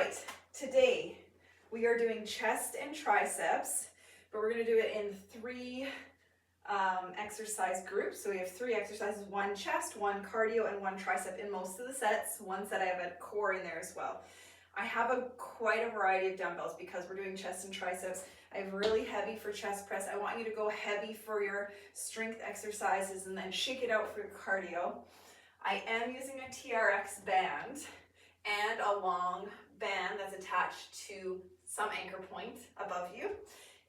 right, today we are doing chest and triceps, but we're going to do it in three exercise groups. So we have three exercises, one chest, one cardio, and one tricep in most of the sets. One set I have a core in there as well. I have quite a variety of dumbbells because we're doing chest and triceps. I have really heavy for chest press. I want you to go heavy for your strength exercises and then shake it out for your cardio. I am using a TRX band and a long band that's attached to some anchor point above you.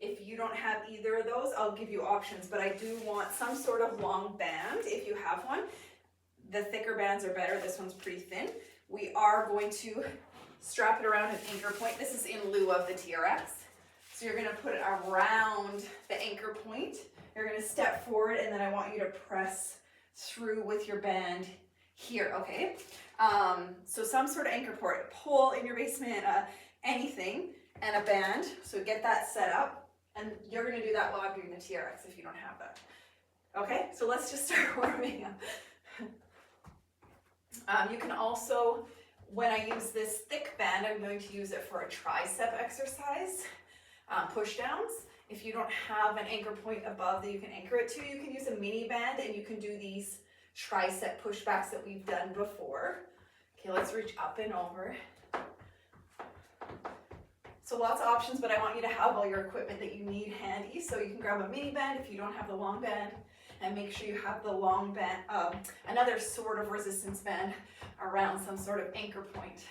If you don't have either of those, I'll give you options, but I do want some sort of long band if you have one. The thicker bands are better. This one's pretty thin. We are going to strap it around an anchor point. This is in lieu of the TRX. So you're going to put it around the anchor point. You're going to step forward, and then I want you to press through with your band here, okay? So some sort of anchor point, a pole in your basement, anything, and a band. So get that set up, and you're going to do that while I'm doing the TRX if you don't have that. Okay, so let's just start warming up. You can also, when I use this thick band, I'm going to use it for a tricep exercise, push downs. If you don't have an anchor point above that you can anchor it to, you can use a mini band and you can do these tricep pushbacks that we've done before. Okay, let's reach up and over. So lots of options, but I want you to have all your equipment that you need handy. So you can grab a mini band if you don't have the long band, and make sure you have the long band, another sort of resistance band around some sort of anchor point,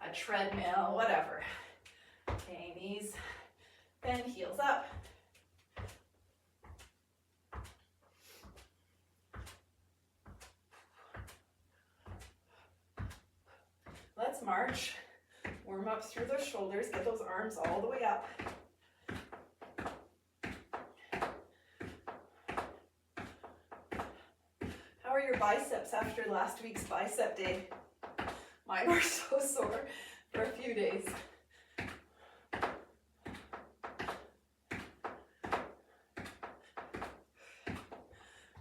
a treadmill, whatever. Okay, knees bend, heels up. Let's march. Warm up through those shoulders, get those arms all the way up. How are your biceps after last week's bicep day? Mine were so sore for a few days.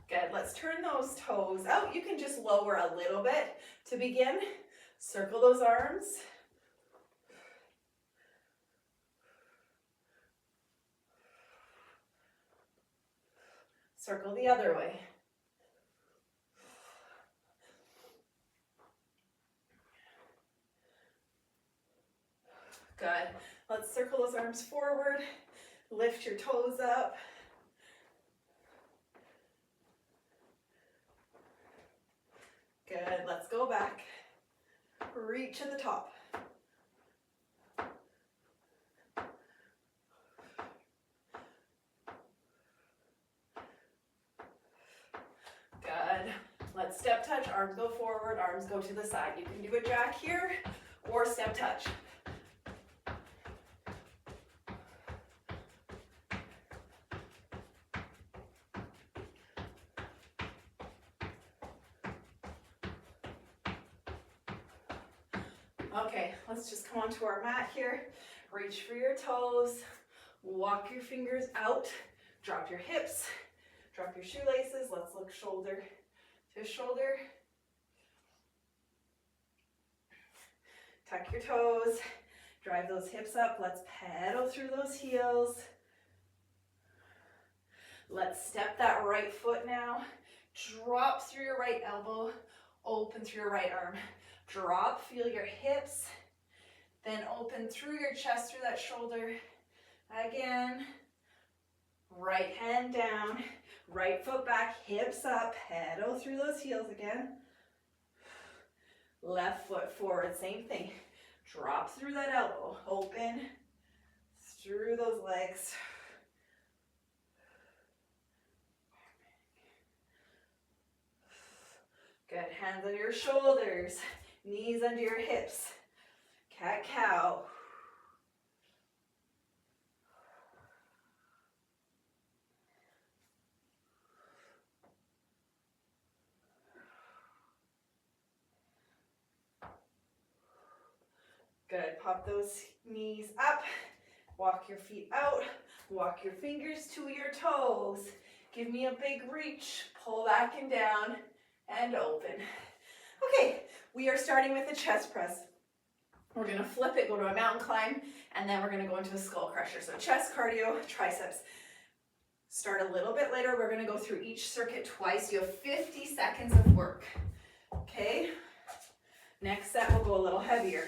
Good, let's turn those toes out. You can just lower a little bit to begin. Circle those arms. Circle the other way. Good. Let's circle those arms forward. Lift your toes up. Good. Let's go back. Reach to the top. Good. Let's step touch. Arms go forward, arms go to the side. You can do a jack here or step touch. Okay, let's just come onto our mat here. Reach for your toes. Walk your fingers out. Drop your hips. Drop your shoelaces. Let's look shoulder to shoulder. Tuck your toes. Drive those hips up. Let's pedal through those heels. Let's step that right foot now. Drop through your right elbow. Open through your right arm. Drop, feel your hips, then open through your chest, through that shoulder. Again, right hand down, right foot back, hips up, pedal through those heels again. Left foot forward, same thing. Drop through that elbow, open through those legs. Good, hands on your shoulders. Knees under your hips. Cat-cow. Good. Pop those knees up. Walk your feet out. Walk your fingers to your toes. Give me a big reach. Pull back and down and open. Okay, we are starting with the chest press. We're gonna flip it, go to a mountain climb, and then we're gonna go into a skull crusher. So chest, cardio, triceps. Start a little bit later. We're gonna go through each circuit twice. You have 50 seconds of work, okay? Next set, we'll go a little heavier.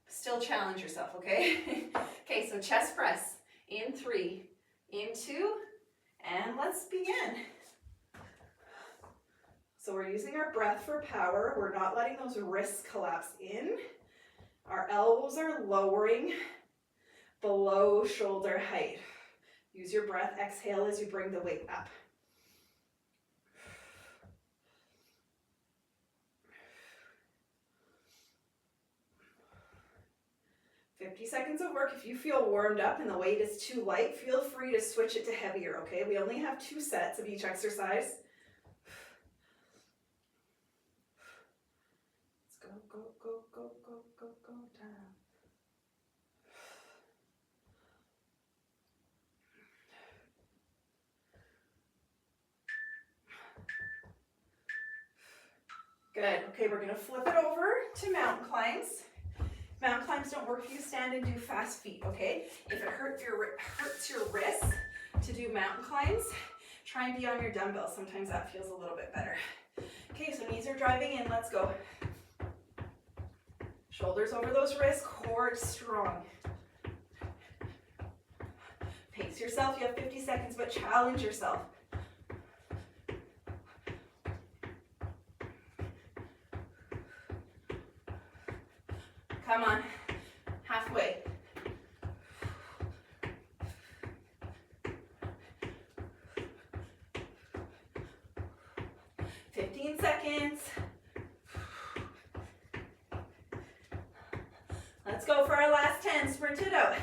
Still challenge yourself, okay? Okay, so chest press in 3, in 2, and let's begin. So we're using our breath for power. We're not letting those wrists collapse in. Our elbows are lowering below shoulder height. Use your breath. Exhale as you bring the weight up. Seconds of work. If you feel warmed up and the weight is too light, feel free to switch it to heavier, okay? We only have 2 sets of each exercise. Let's go, go, go, go, go, go, go down. Good. Okay, we're going to flip it over to mountain climbs. Mountain climbs don't work if you stand and do fast feet, okay? If it hurts your wrists to do mountain climbs, try and be on your dumbbells. Sometimes that feels a little bit better. Okay, so knees are driving in. Let's go. Shoulders over those wrists, core strong. Pace yourself. You have 50 seconds, but challenge yourself. Come on, halfway. Seconds. Let's go for our last 10. Sprint it out.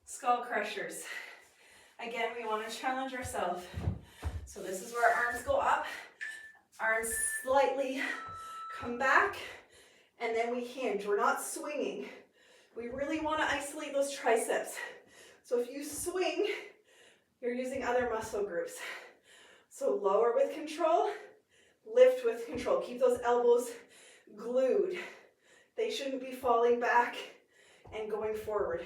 Skull crushers. Again, we want to challenge ourselves. So this is where our arms go up, arms slightly come back, and then we hinge. We're not swinging. We really want to isolate those triceps. So if you swing, you're using other muscle groups. So lower with control, lift with control. Keep those elbows glued. They shouldn't be falling back and going forward.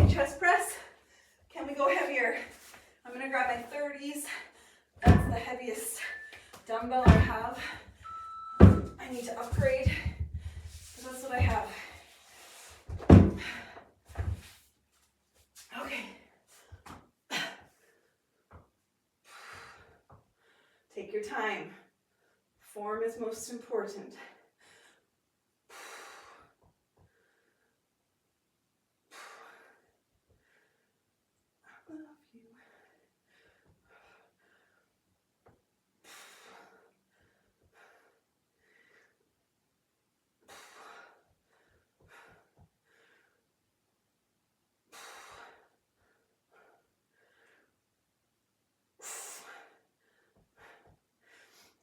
Chest press. Can we go heavier? I'm going to grab my 30s. That's the heaviest dumbbell I have. I need to upgrade because that's what I have. Okay. Take your time. Form is most important.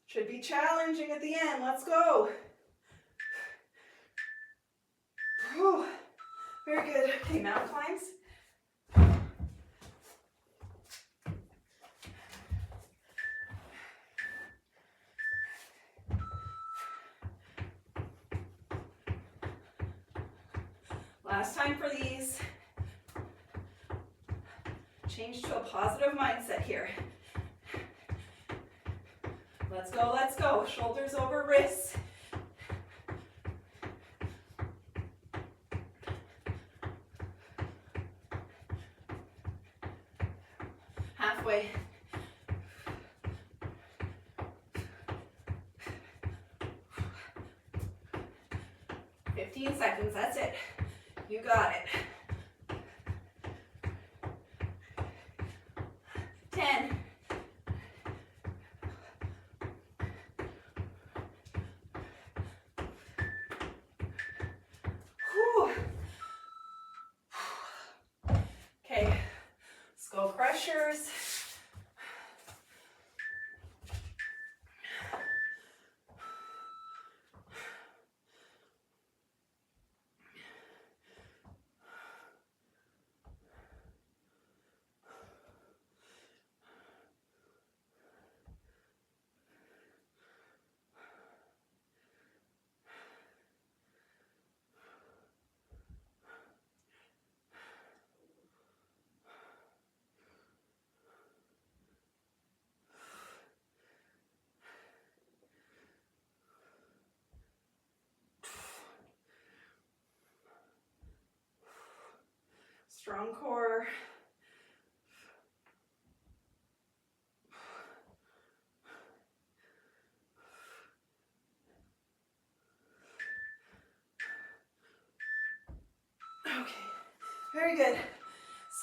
Should be challenging at the end. Let's go. Whew. Very good. Okay, mountain climbs. Last time for these. Change to a positive mindset here. Let's go, let's go. Shoulders over wrists. Halfway. .15 seconds, that's it. You got it. pressures. Strong core. Okay, very good.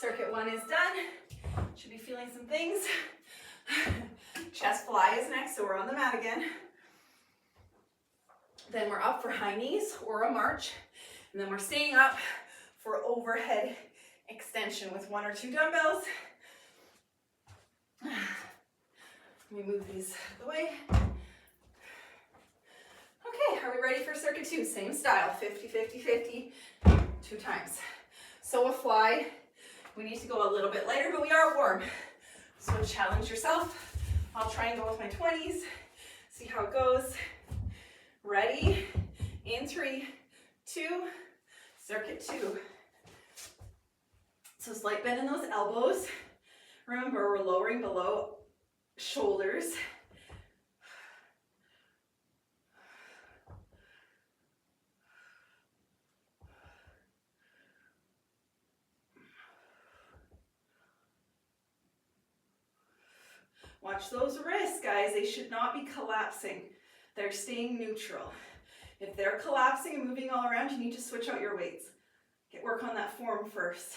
Circuit 1 is done. Should be feeling some things. Chest fly is next, so we're on the mat again. Then we're up for high knees or a march. And then we're staying up for overhead extension with 1 or 2 dumbbells. Let me move these out of the way. Okay, are we ready for circuit 2? Same style, 50, 50, 50, 2 times. So a fly, we need to go a little bit lighter, but we are warm. So challenge yourself. I'll try and go with my 20s, see how it goes. Ready? In 3, 2, circuit 2. So slight bend in those elbows. Remember, we're lowering below shoulders. Watch those wrists, guys. They should not be collapsing. They're staying neutral. If they're collapsing and moving all around, you need to switch out your weights. Get work on that form first.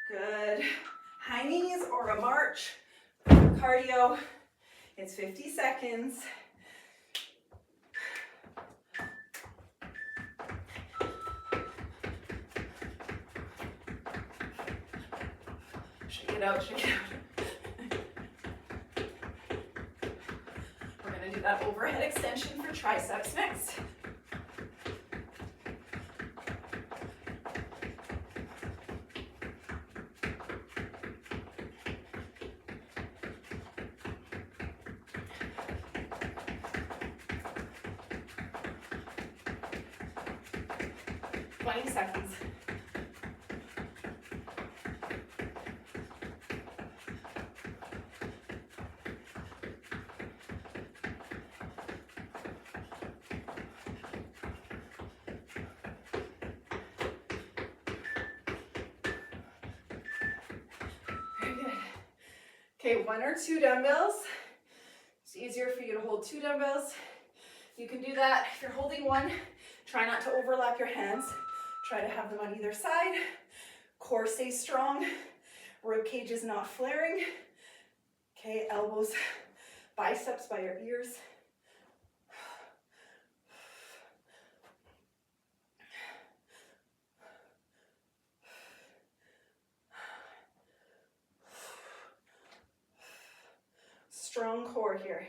Good. High knees or a march. Cardio. It's 50 seconds. Shake it out, shake it out. We're going to do that overhead extension for triceps next. Seconds. Very good. Okay, 1 or 2 dumbbells. It's easier for you to hold 2 dumbbells. You can do that. If you're holding 1, try not to overlap your hands. Try to have them on either side. Core stays strong. Rib cage is not flaring. Okay, elbows, biceps by your ears. Strong core here.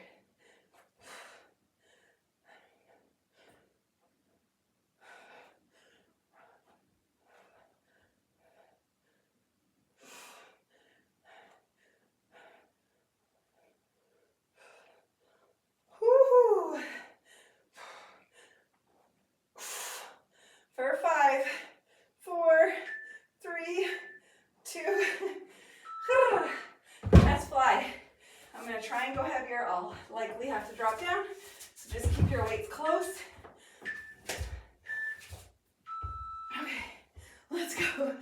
For 5, 4, 3, 2, chest fly. I'm going to try and go heavier. I'll likely have to drop down, so just keep your weights close. Okay, let's go.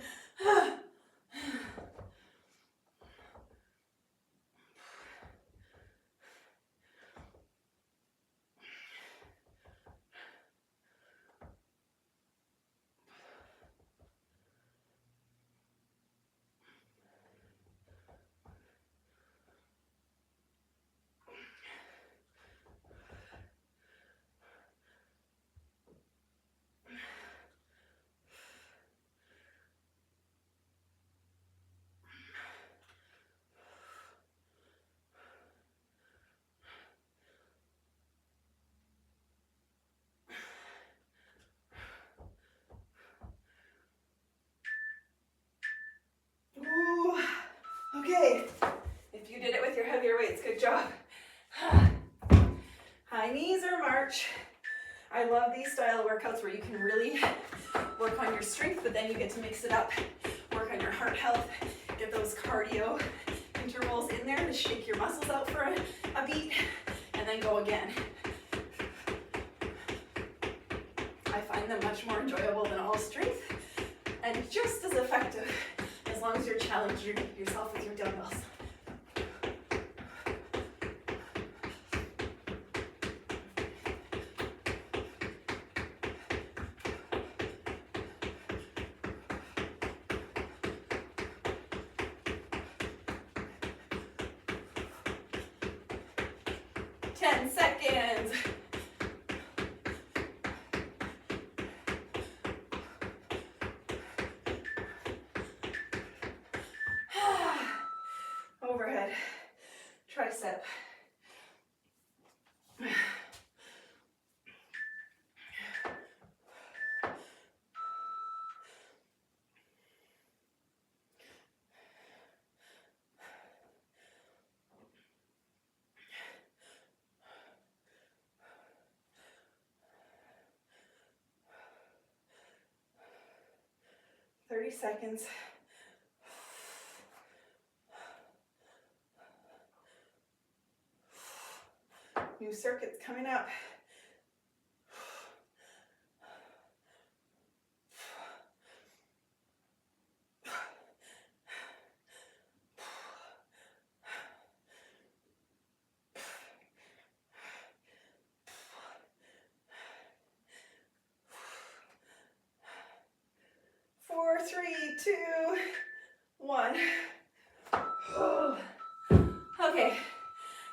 Okay, if you did it with your heavier weights, good job. High knees or march. I love these style of workouts where you can really work on your strength, but then you get to mix it up. Work on your heart health, get those cardio intervals in there to shake your muscles out for a beat, and then go again. I find them much more enjoyable than all strength, and just as effective as long as you're challenging yourself with your dumbbells. Overhead tricep. Thirty seconds. New circuits coming up. Four, three, two, one. Okay.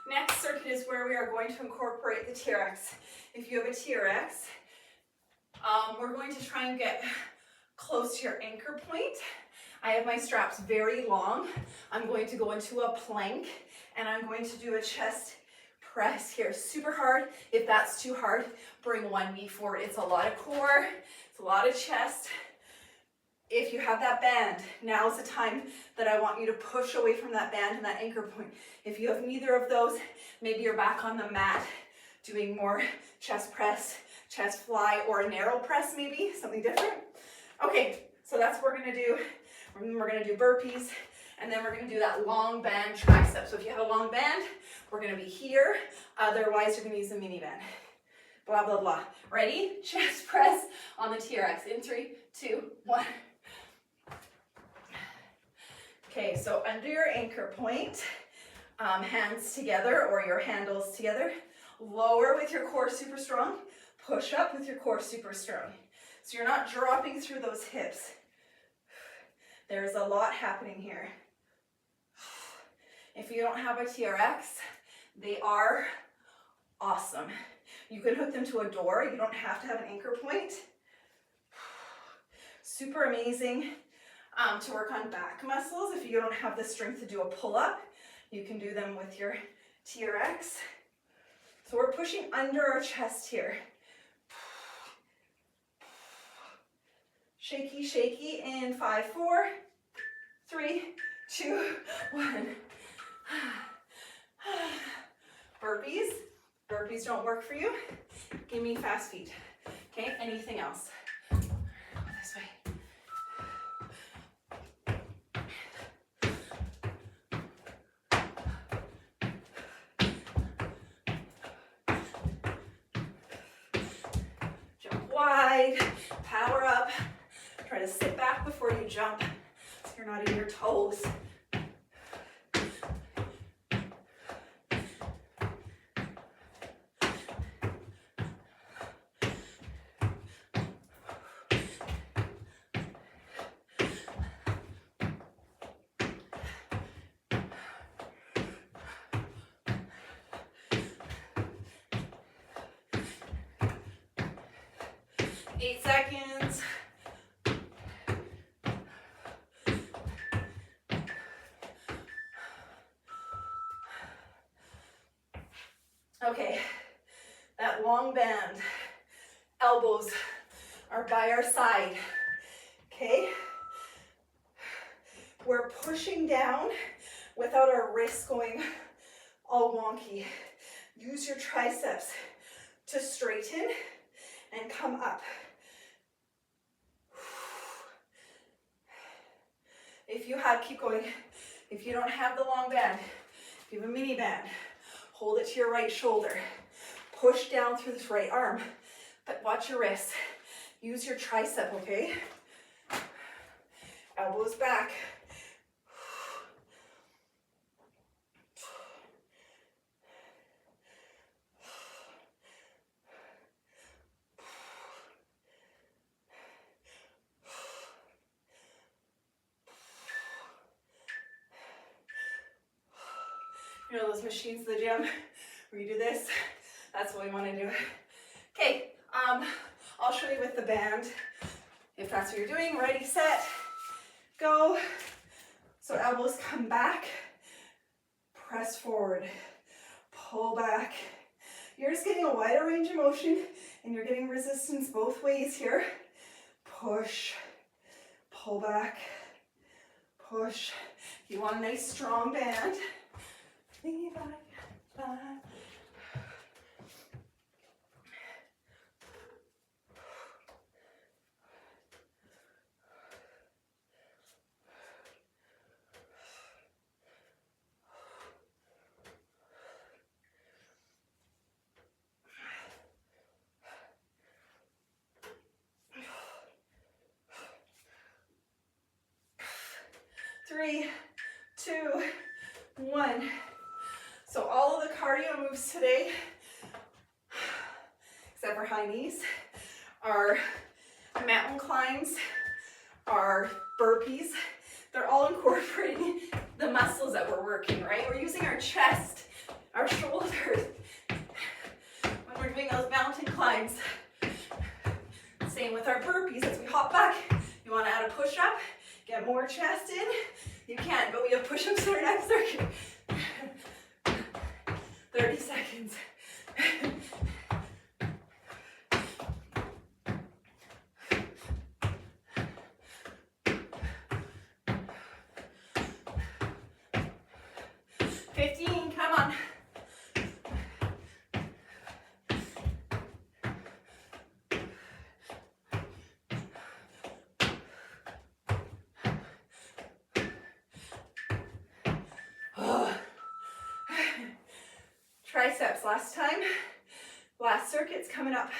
Next circuit is where we are going to incorporate the TRX. If you have a TRX, we're going to try and get close to your anchor point. I have my straps very long. I'm going to go into a plank and I'm going to do a chest press here. Super hard. If that's too hard, bring one knee forward. It's a lot of core, it's a lot of chest. If you have that band, now's the time that I want you to push away from that band and that anchor point. If you have neither of those, maybe you're back on the mat doing more chest press, chest fly, or a narrow press maybe, something different. Okay, so that's what we're gonna do. We're gonna do burpees, and then we're gonna do that long band tricep. So if you have a long band, we're gonna be here. Otherwise, you're gonna use a mini band. Blah, blah, blah. Ready? Chest press on the TRX in 3, 2, 1. Okay, so under your anchor point, hands together or your handles together. Lower with your core super strong. Push up with your core super strong. So you're not dropping through those hips. There's a lot happening here. If you don't have a TRX, they are awesome. You can hook them to a door. You don't have to have an anchor point. Super amazing. To work on back muscles. If you don't have the strength to do a pull-up, you can do them with your TRX. So we're pushing under our chest here. Shaky, shaky in 5, 4, 3, 2, 1. Burpees. Burpees don't work for you. Give me fast feet. Okay, anything else? This way. Wide, power up, try to sit back before you jump so you're not in your toes. Seconds. Okay, that long band, elbows are by our side, okay? We're pushing down without our wrists going all wonky. Use your triceps to straighten and come up. If you have, keep going. If you don't have the long band, if you have a mini band, hold it to your right shoulder. Push down through this right arm, but watch your wrists. Use your tricep, okay? Elbows back. You know those machines in the gym where you do this? That's what we want to do. Okay, I'll show you with the band. If that's what you're doing, ready, set, go. So elbows come back, press forward, pull back. You're just getting a wider range of motion and you're getting resistance both ways here. Push, pull back, push. You want a nice strong band. Three, two, one. So all of the cardio moves today, except for high knees, are mountain climbs, are burpees. They're all incorporating the muscles that we're working, right? We're using our chest, our shoulders when we're doing those mountain climbs. Same with our burpees as we hop back. You want to add a push-up, get more chest in. You can, but we have push-ups in our next circuit. 30 seconds. Come on. Triceps last time. Last circuit's coming up.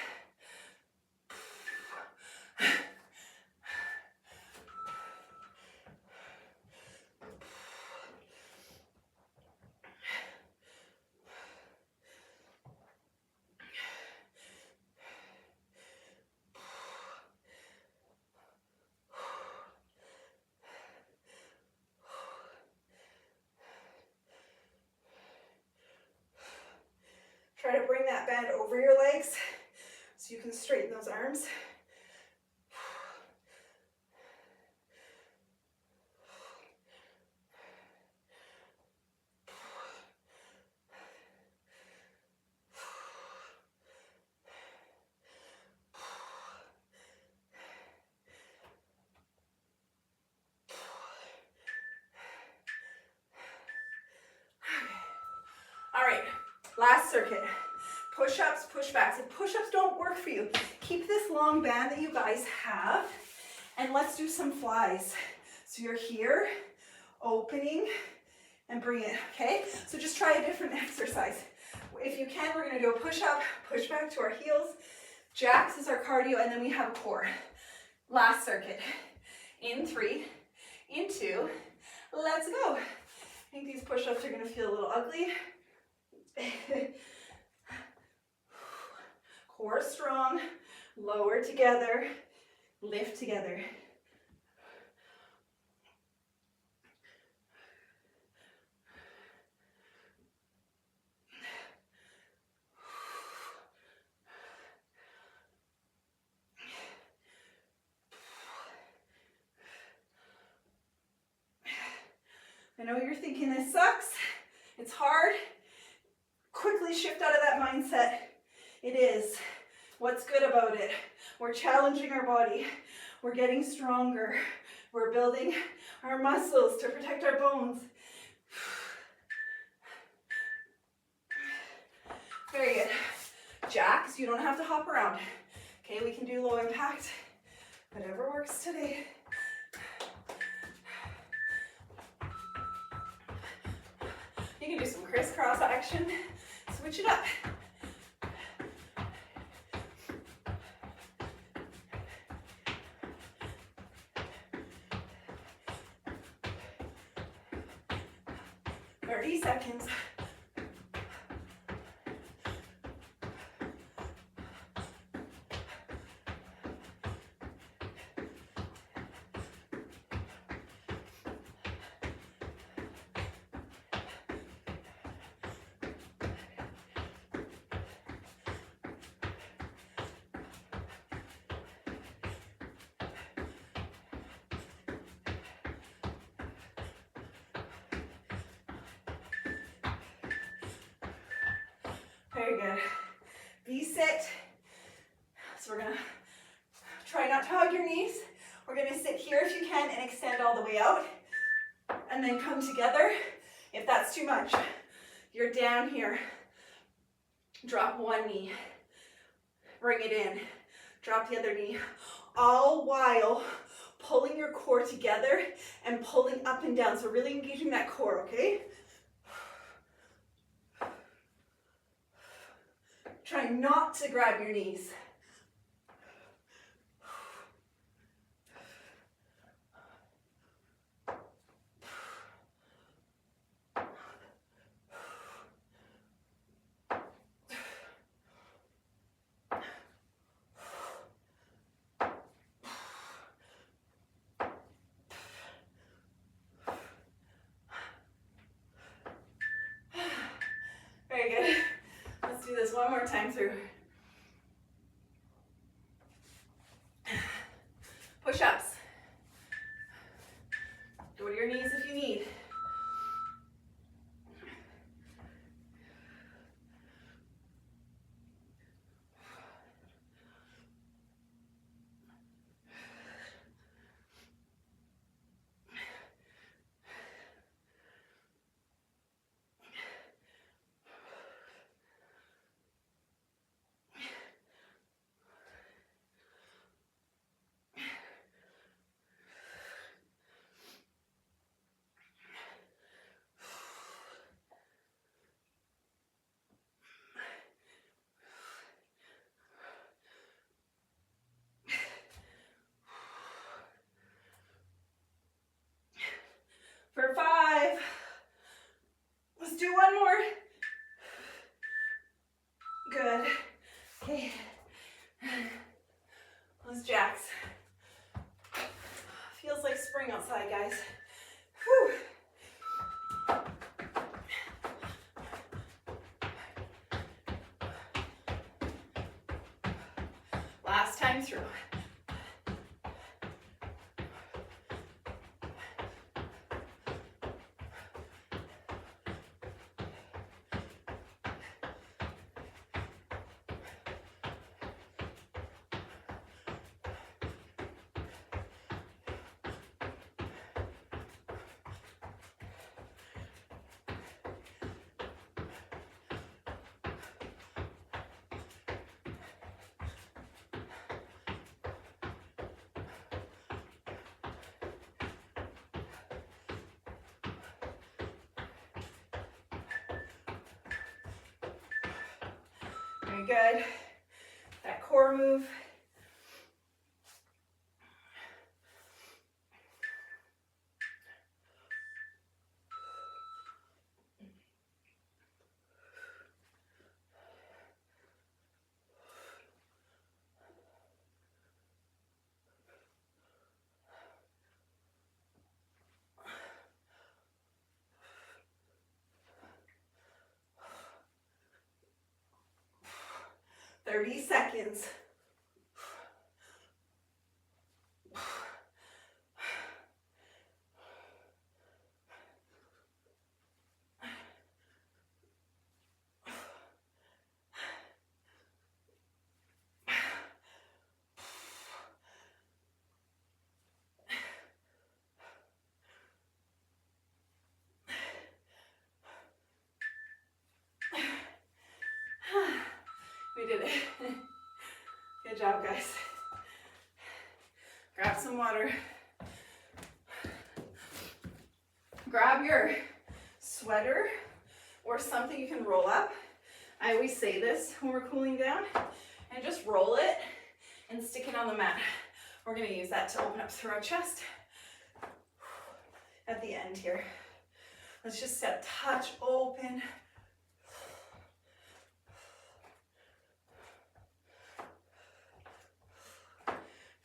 Try to bring that band over your legs so you can straighten those arms. All right, last circuit. Push-ups, push-backs. If push-ups don't work for you, keep this long band that you guys have, and let's do some flies. So you're here, opening, and bring it, okay? So just try a different exercise. If you can, we're gonna do a push-up, push back to our heels. Jacks is our cardio, and then we have a core. Last circuit. In 3, in 2, let's go. I think these push-ups are gonna feel a little ugly. Core strong, lower together, lift together. I know you're thinking this sucks, it's hard. Quickly shift out of that mindset. It is. What's good about it? We're challenging our body. We're getting stronger. We're building our muscles to protect our bones. Very good. Jacks, you don't have to hop around. Okay, we can do low impact, whatever works today. You can do some crisscross action. Switch it up. Seconds. Very good. V-sit. So we're gonna try not to hug your knees. We're gonna sit here if you can and extend all the way out. And then come together. If that's too much, you're down here. Drop one knee. Bring it in. Drop the other knee. All while pulling your core together and pulling up and down. So really engaging that core, okay? Try not to grab your knees. Very good. Let's do this one more time through. Push-ups. Go to your knees if you need. For 5. Let's do one more. Good. Okay. Those jacks. Feels like spring outside, guys. Whew. Last time through. Very good. That core move. Thirty seconds. water. Grab your sweater or something you can roll up. I always say this when we're cooling down, and just roll it and stick it on the mat. We're going to use that to open up through our chest at the end here. Let's just set touch open.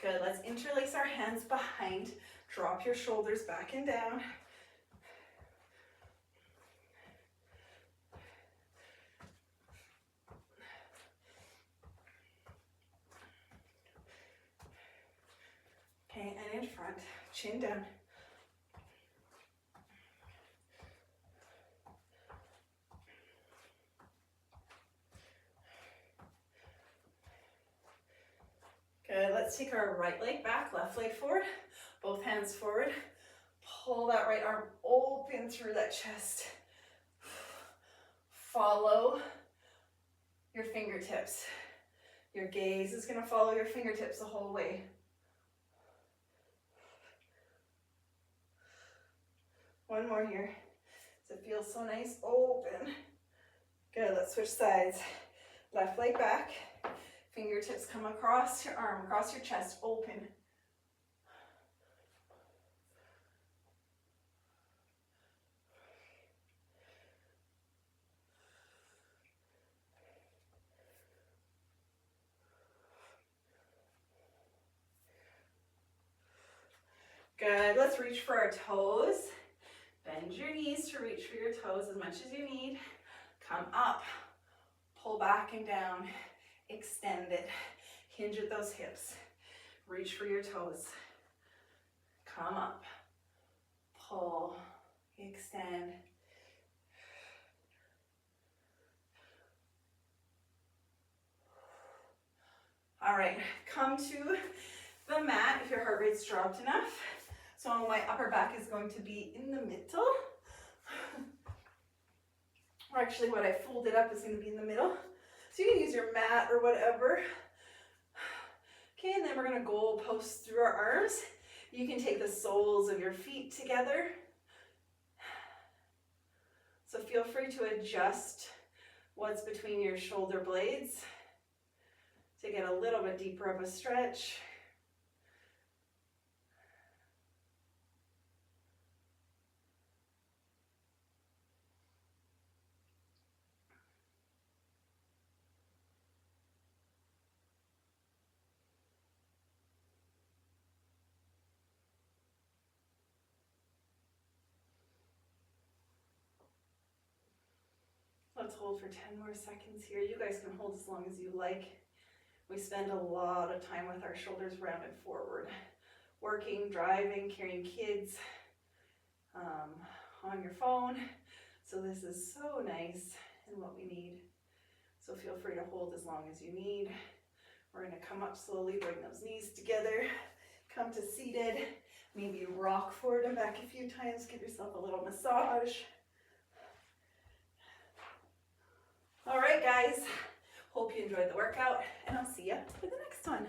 Good, let's interlace our hands behind. Drop your shoulders back and down. Okay, and in front, chin down. Good, let's take our right leg back, left leg forward, both hands forward. Pull that right arm open through that chest. Follow your fingertips. Your gaze is going to follow your fingertips the whole way. One more here. Does it feel so nice? Open. Good, let's switch sides. Left leg back. Fingertips come across your arm, across your chest, open. Good, let's reach for our toes. Bend your knees to reach for your toes as much as you need. Come up, pull back and down, extend it. Hinge at those hips. Reach for your toes. Come up, pull, extend. All right, come to the mat if your heart rate's dropped enough. So my upper back is going to be in the middle. Or actually what I folded up is going to be in the middle. So you can use your mat or whatever. Okay, and then we're going to goal post through our arms. You can take the soles of your feet together. So feel free to adjust what's between your shoulder blades to get a little bit deeper of a stretch. Let's hold for 10 more seconds here. You guys can hold as long as you like. We spend a lot of time with our shoulders rounded forward. Working, driving, carrying kids, on your phone. So this is so nice and what we need. So feel free to hold as long as you need. We're going to come up slowly, bring those knees together, come to seated, maybe rock forward and back a few times, give yourself a little massage. All right, guys, hope you enjoyed the workout, and I'll see you for the next one.